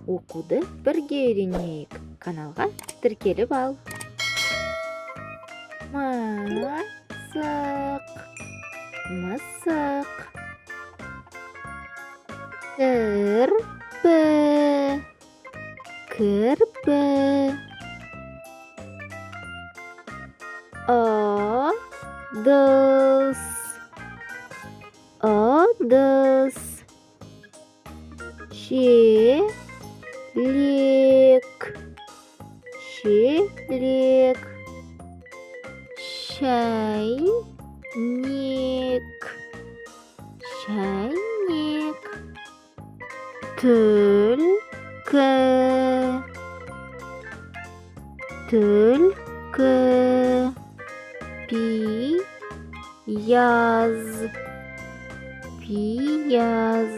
Оқуды бірге үйренейік. Каналға тіркеліп ал. Мысық, мысық. Кірпі, ыдыс, шелек, шәйнек, түлкі, пияз.